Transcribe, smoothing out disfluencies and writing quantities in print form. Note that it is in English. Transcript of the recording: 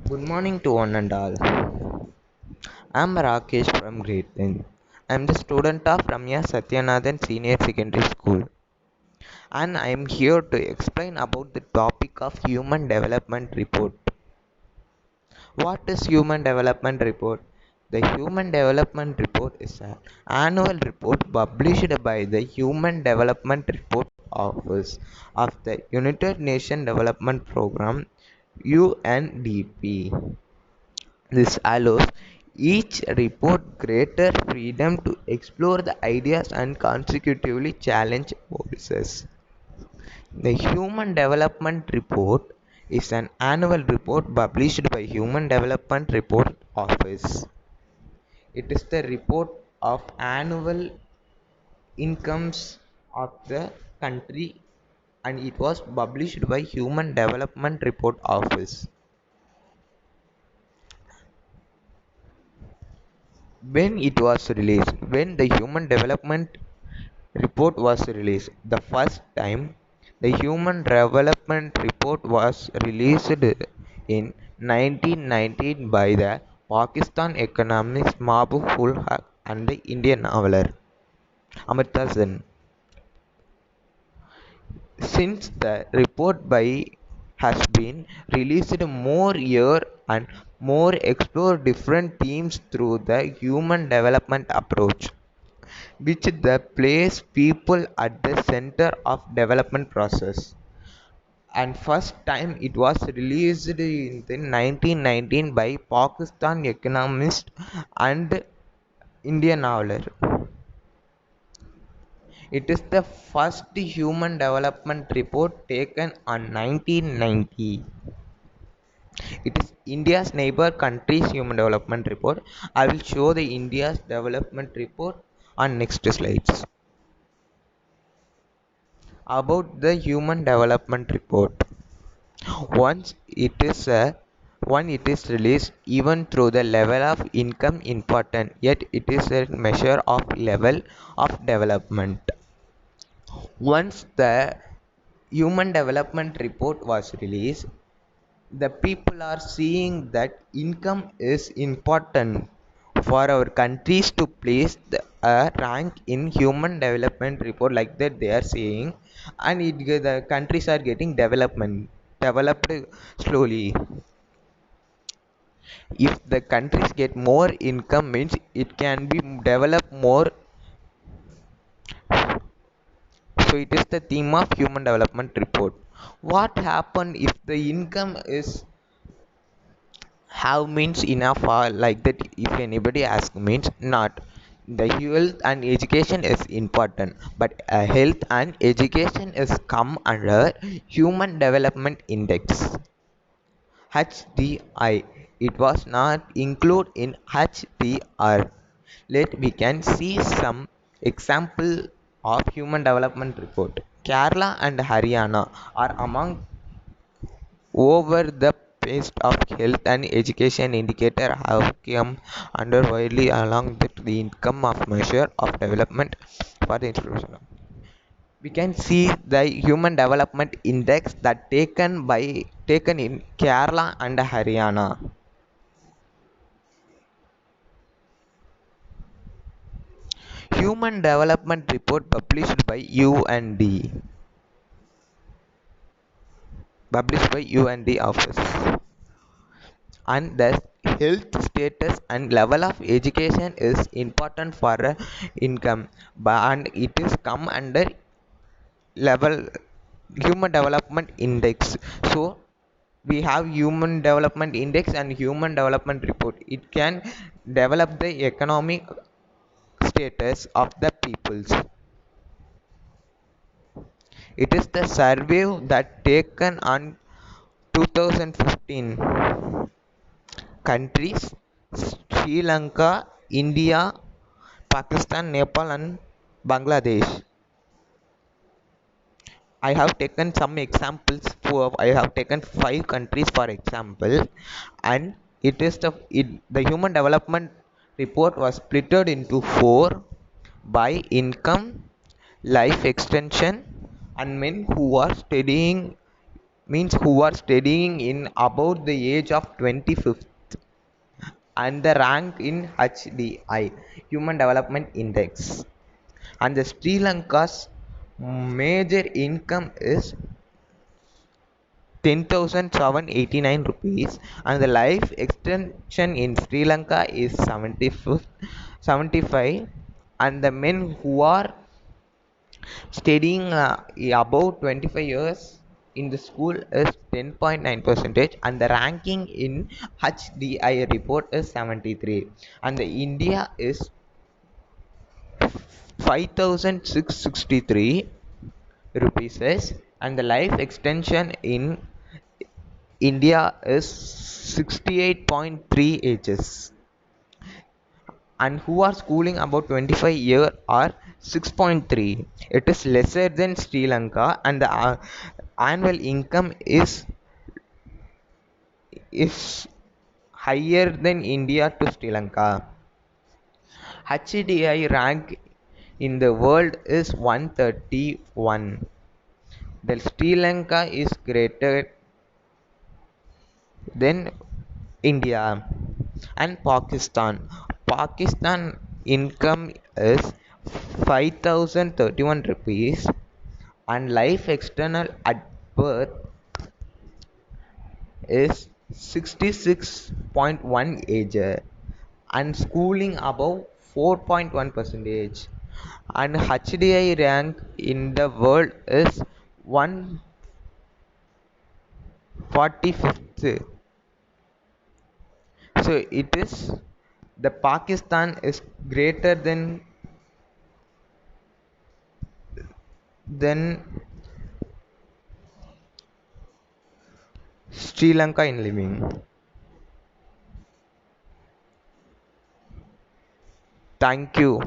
Good morning to one and all. I'm Rakesh from Grade 10. I'm the student of Ramya Satyanathan Senior Secondary School, and I'm here to explain about the topic of Human Development Report. What is Human Development Report? The Human Development Report is an annual report published by the Human Development Report Office of the United Nations Development Programme UNDP. This allows each report greater freedom to explore the ideas and consecutively challenge policies. The Human Development Report is an annual report published by Human Development Report Office. It is the report of annual incomes of the country, and it was published by Human Development Report Office. When the Human Development Report was released, the first time the Human Development Report was released in 1919 by the Pakistan economist Mahbub ul Haq and the Indian noveler Amartya Sen. Since the report by has been released more year and more explore different themes through the human development approach, which the place people at the center of development process. And first time it was released in the 1919 by Pakistan economist and Indian noveler. It is the first human development report taken on 1990. It is India's neighbor countries human development report. I will show the India's development report on next slides. About the human development report. Once it is a one it is released, even through the level of income important, yet it is a measure of level of development. Once the human development report was released, the people are seeing that income is important for our countries to place a rank in human development report, like that they are saying, and the countries are getting developed slowly. If the countries get more income means it can be developed more. So it is the theme of human development report. What happened if the income is have means enough, or like that, if anybody asks means not. The health and education is important, but health and education is come under human development index HDI. It was not included in HDR. Let we can see some example of human development report. Kerala and Haryana are among over the pace of health and education indicator have come under widely along with the income of measure of development for the institution. We can see the human development index that taken in Kerala and Haryana. Human development report published by UND office. And the health status and level of education is important for income, and it is come under level human development index. So we have human development index and human development report. It can develop the economic status of the peoples. It is the survey that taken on 2015. Countries: Sri Lanka, India, Pakistan, Nepal, and Bangladesh. I have taken some examples. I have taken 5 countries for example, and the human development report was split into four: by income, life extension, and men who are studying means who are studying in about the age of 25th, and the rank in HDI, Human Development Index. And the Sri Lanka's major income is 10,789 rupees, and the life extension in Sri Lanka is 75, and the men who are studying above 25 years in the school is 10.9 percentage, and the ranking in HDI report is 73, and the India is 5,663 rupees, and the life extension in India is 68.3 ages, and who are schooling about 25 year are 6.3. It is lesser than Sri Lanka, and the annual income is higher than India to Sri Lanka. HDI rank in the world is 131. The Sri Lanka is greater than India. And Pakistan. Pakistan income is 5,031 rupees, and life external at birth is 66.1 age, and schooling above 4.1 percentage, and HDI rank in the world is 145th. So it is the Pakistan is greater than Sri Lanka in living. Thank you.